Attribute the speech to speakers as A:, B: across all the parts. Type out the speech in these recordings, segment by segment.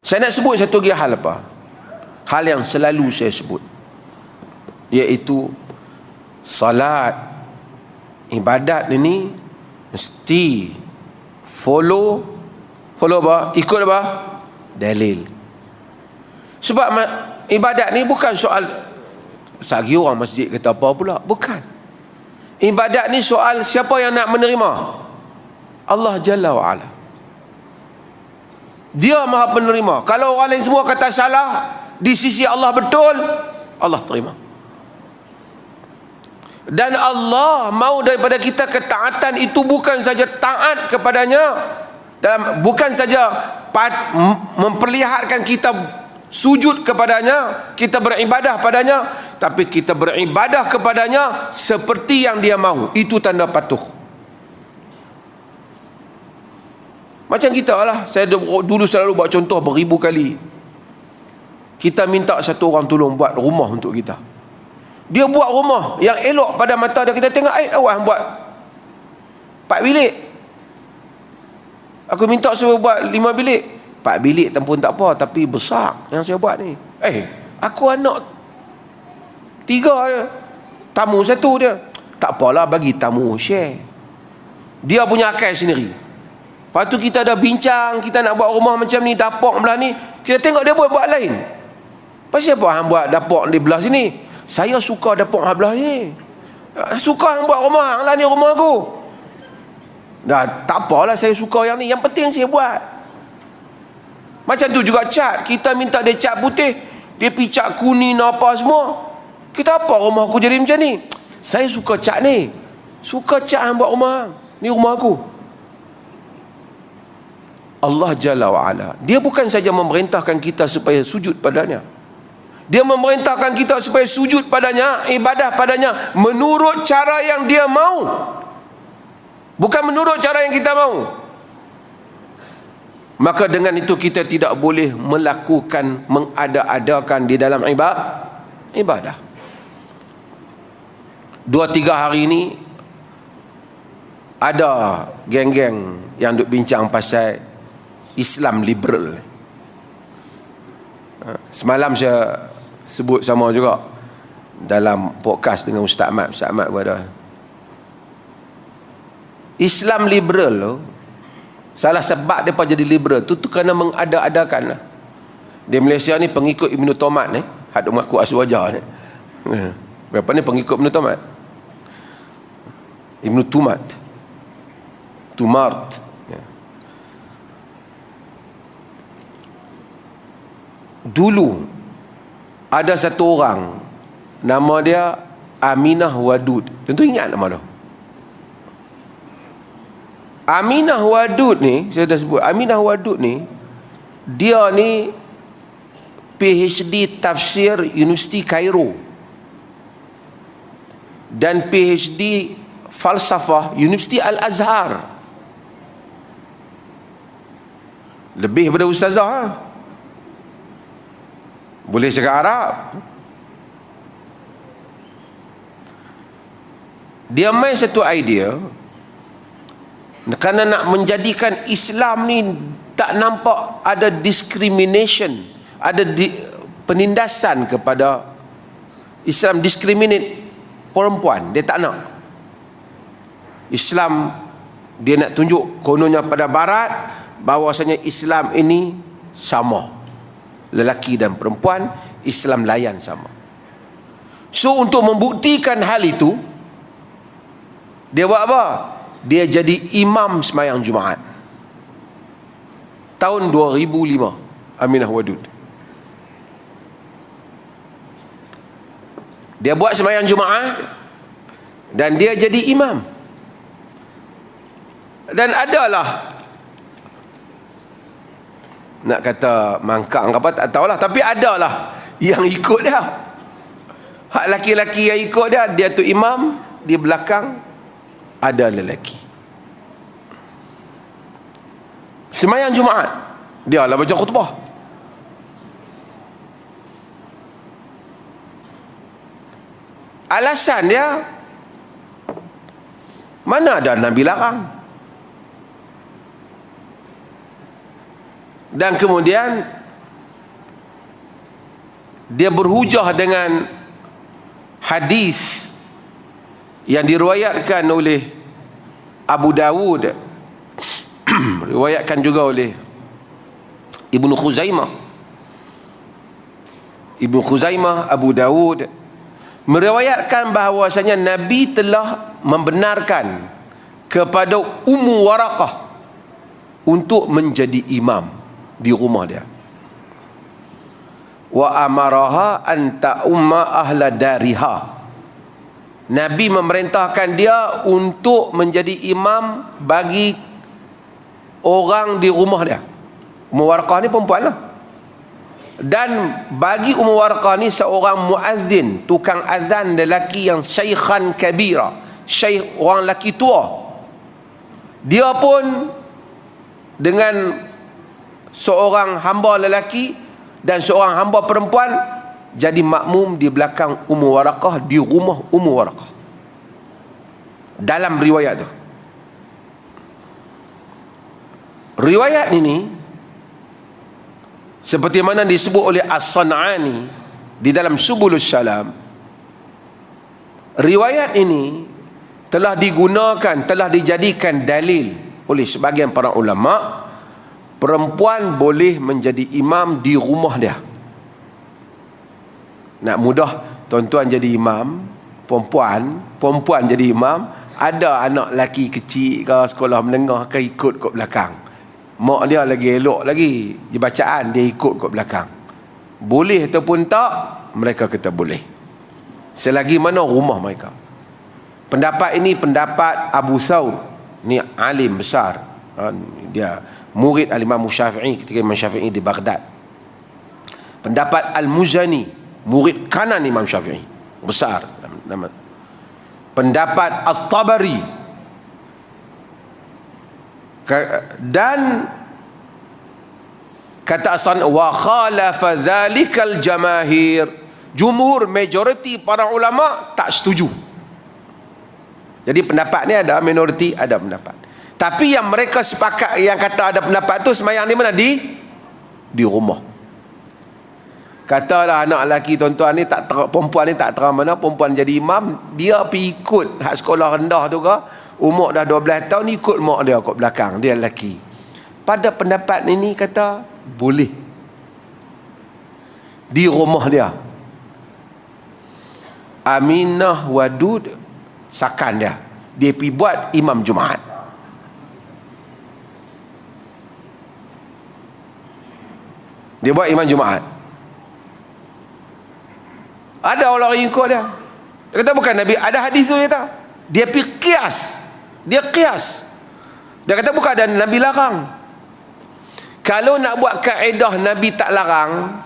A: Saya nak sebut satu lagi hal apa? Hal yang selalu saya sebut, iaitu salat, ibadat ini mesti follow apa? Ikut apa? Dalil. Sebab ibadat ni bukan soal sagi orang masjid kata apa pula, bukan. Ibadat ni soal siapa yang nak menerima. Allah Jalla wa'ala, Dia Maha Penerima. Kalau orang lain semua kata salah, di sisi Allah betul, Allah terima. Dan Allah mahu daripada kita ketaatan itu bukan saja taat kepadanya, dan bukan saja memperlihatkan kita sujud kepadanya, kita beribadah padanya, tapi kita beribadah kepadanya seperti yang dia mahu. Itu tanda patuh. Macam kita lah, saya dulu selalu buat contoh beribu kali. Kita minta satu orang tolong buat rumah untuk kita. Dia buat rumah yang elok pada mata dia. Kita tengok, awak buat 4 bilik. Aku minta suruh buat 5 bilik. 4 bilik pun tak apa, tapi besar yang saya buat ni. Aku anak 3 dia, tamu 1 dia. Tak apalah, bagi tamu share. Dia punya akal sendiri. Lepas tu kita dah bincang, kita nak buat rumah macam ni, dapur belah ni. Kita tengok dia buat lain. Pasal apa hang buat dapur di belah sini? Saya suka dapur belah ni. Suka hang buat rumah hang lah ni, rumah aku. Dah tak apalah, saya suka yang ni, yang penting saya buat. Macam tu juga cat. Kita minta dia cat putih, dia pergi cat kuning apa semua. Kita apa rumah aku jadi macam ni? Saya suka cat ni. Suka cat hang buat rumah hang. Ni rumah aku. Allah Jalla wa'ala, Dia bukan saja memerintahkan kita supaya sujud padanya. Dia memerintahkan kita supaya sujud padanya, ibadah padanya menurut cara yang dia mahu, bukan menurut cara yang kita mahu. Maka dengan itu kita tidak boleh melakukan mengada-adakan di dalam ibadah. 2-3 hari ini ada geng-geng yang duk bincang pasal Islam liberal. Semalam saya sebut sama juga dalam podcast dengan Ustaz Ahmad. Ustaz Ahmad berada. Islam liberal tu, salah sebab dia jadi liberal tu kerana mengada-adakan. Di Malaysia ni pengikut Ibn Tomat ni, hak duk mengaku asal wajah ni. Berapa ni pengikut Ibn Tomat? Ibn Tumart. Dulu ada satu orang, nama dia Aminah Wadud. Tentu ingat nama dia. Aminah Wadud ni, saya dah sebut, Aminah Wadud ni, dia ni PhD tafsir Universiti Cairo dan PhD falsafah Universiti Al-Azhar. Lebih daripada ustazah. Boleh cakap Arab. Dia main satu idea, kerana nak menjadikan Islam ni tak nampak ada discrimination, ada penindasan kepada Islam, discriminate perempuan. Dia tak nak. Islam, dia nak tunjuk kononnya pada barat bahawasanya Islam ini sama, lelaki dan perempuan, Islam layan sama. So untuk membuktikan hal itu, dia buat apa? Dia jadi imam semayang Jumaat tahun 2005. Aminah Wadud, dia buat semayang Jumaat dan dia jadi imam. Dan adalah, nak kata mangkang apa tak tahulah, tapi adalah yang ikut dia. Hak laki-laki yang ikut dia, dia tu imam, di belakang ada lelaki. Semayang Jumaat, dia lah baca khutbah. Alasan dia, mana ada Nabi larang. Dan kemudian dia berhujah dengan hadis yang diriwayatkan oleh Abu Dawud, riwayatkan juga oleh Ibnu Khuzaimah, Abu Dawud, meriwayatkan bahawasanya Nabi telah membenarkan kepada Ummu Waraqah untuk menjadi imam di rumah dia. Wa amaraha an ta'umma ahla dariha. Nabi memerintahkan dia untuk menjadi imam bagi orang di rumah dia. Ummu Waraqah ni perempuan lah. Dan bagi Ummu Waraqah ni seorang muazzin, tukang azan lelaki yang syaikhan kabira, syaikh, orang lelaki tua. Dia pun dengan seorang hamba lelaki dan seorang hamba perempuan jadi makmum di belakang Ummu Waraqah, di rumah Ummu Waraqah. Dalam riwayat tu, riwayat ini seperti mana disebut oleh As-San'ani di dalam Subulus Salam, riwayat ini telah digunakan, telah dijadikan dalil oleh sebagian para ulama, perempuan boleh menjadi imam di rumah dia. Nak mudah tuan-tuan jadi imam, perempuan jadi imam, ada anak lelaki kecil ke sekolah menengah ke ikut kat belakang. Mak dia lagi elok lagi di bacaan, dia ikut kat belakang. Boleh ataupun tak, mereka kata boleh, selagi mana rumah mereka. Pendapat ini pendapat Abu Thawr, ni alim besar, dia murid al-Imam Syafi'i ketika Imam Syafi'i di Baghdad. Pendapat Al-Muzani, murid kanan Imam Syafi'i, besar. Pendapat At-Tabari, dan kata Hasan, wa khalafa zalikal jamahir, jumhur, majoriti para ulama tak setuju. Jadi pendapat ni ada minoriti, ada pendapat. Tapi yang mereka sepakat, yang kata ada pendapat tu sembahyang di mana? Di rumah. Katalah anak lelaki tuan-tuan ni tak perempuan ni tak terang mana, perempuan jadi imam, dia pergi ikut hak sekolah rendah tu ke, umur dah 12 tahun, ikut mak dia kat belakang, dia lelaki. Pada pendapat ini kata boleh di rumah dia. Aminah Wadud sakan dia pergi buat imam Jumaat. Dia buat imam Jumaat. Ada orang yang ikut dia. Dia kata bukan Nabi, ada hadis tu, dia kata. Dia pergi kias. Dia kias. Dia kata bukan ada Nabi larang. Kalau nak buat kaedah Nabi tak larang,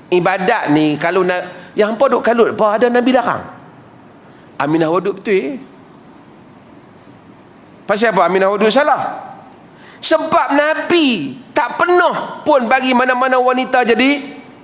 A: ibadat ni, kalau nak, yang hampa duk kalut apa ada Nabi larang? Aminah Wadud betul pasal apa Aminah Wadud salah? Sebab Nabi tak pernah pun bagi mana-mana wanita jadi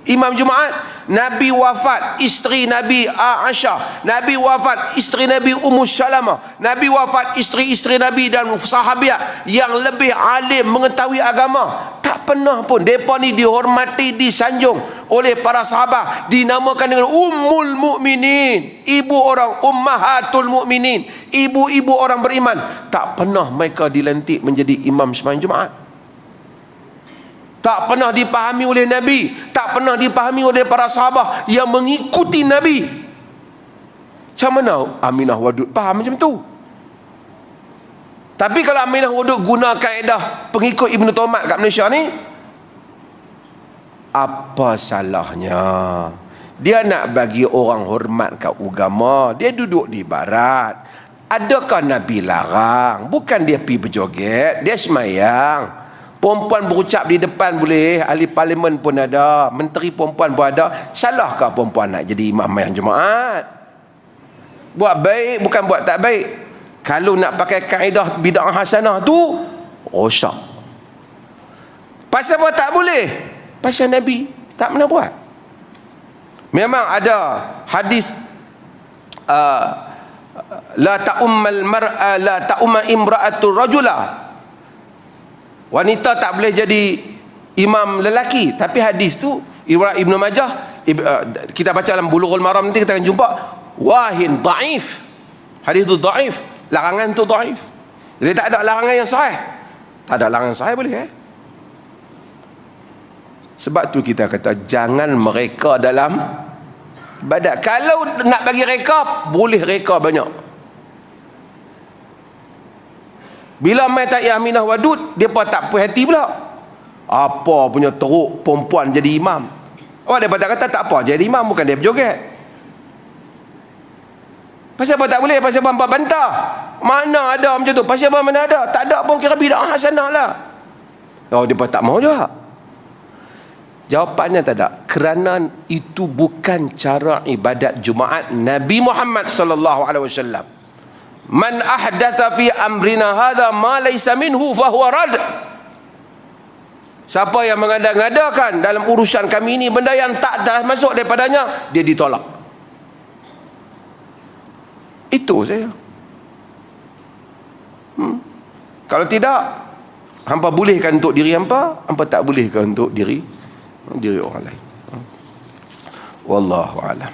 A: imam Jumaat. Nabi wafat, isteri Nabi Aisyah, Nabi wafat, isteri Nabi Ummu Salamah, Nabi wafat, isteri-isteri Nabi dan sahabat yang lebih alim mengetahui agama. Tak pernah pun mereka ni dihormati, disanjung oleh para sahabat, dinamakan dengan Ummul Mukminin, ibu orang, Ummahatul Mukminin, ibu-ibu orang beriman. Tak pernah mereka dilantik menjadi imam sembahyang Jumaat. Tak pernah dipahami oleh Nabi, tak pernah dipahami oleh para sahabat yang mengikuti Nabi. Macam mana Aminah Wadud faham macam tu? Tapi kalau Aminah Wadud guna kaedah pengikut Ibnu Tomat kat Malaysia ni, apa salahnya? Dia nak bagi orang hormat kat agama, dia duduk di barat. Adakah Nabi larang? Bukan dia pergi berjoget, dia semayang. Perempuan berucap di depan boleh, ahli parlimen pun ada, menteri perempuan pun ada. Salahkah perempuan nak jadi imam yang Jumaat? Buat baik bukan buat tak baik. Kalau nak pakai kaedah bid'ah hasanah tu rosak. Pasal apa tak boleh? Pasal Nabi tak pernah buat. Memang ada hadis la ta'ummal mar'a la ta'umma imra'atul rajula, wanita tak boleh jadi imam lelaki. Tapi hadis tu riwayat Ibnu Majah, kita baca dalam Bulughul Maram nanti kita akan jumpa wahin, dhaif. Hadis itu dhaif, larangan tu dhaif. Jadi tak ada larangan yang sahih. Tak ada larangan sahih boleh Sebab tu kita kata jangan mereka dalam ibadat. Kalau nak bagi reka, boleh reka banyak. Bila mai tak Aminah Wadud, depa tak puas hati pula. Apa punya teruk perempuan jadi imam. Depa tak kata tak apa jadi imam, bukan dia berjoget. Pasal apa tak boleh? Pasal apa bantah? Mana ada macam tu? Pasal apa mana ada? Tak ada pun kira bid'ah hasanah lah. Depa tak mau juga. Jawapannya tak ada. Kerana itu bukan cara ibadat Jumaat Nabi Muhammad sallallahu alaihi wasallam. Man ahdatha fi amrina hadha ma laysa minhu fahuwa rad. Siapa yang mengada-ngadakan dalam urusan kami ini benda yang tak dah masuk daripadanya, dia ditolak. Itu saya. Kalau tidak, hampa bolehkan untuk diri hampa, hampa tak bolehkan untuk diri orang lain. Wallahu a'lam.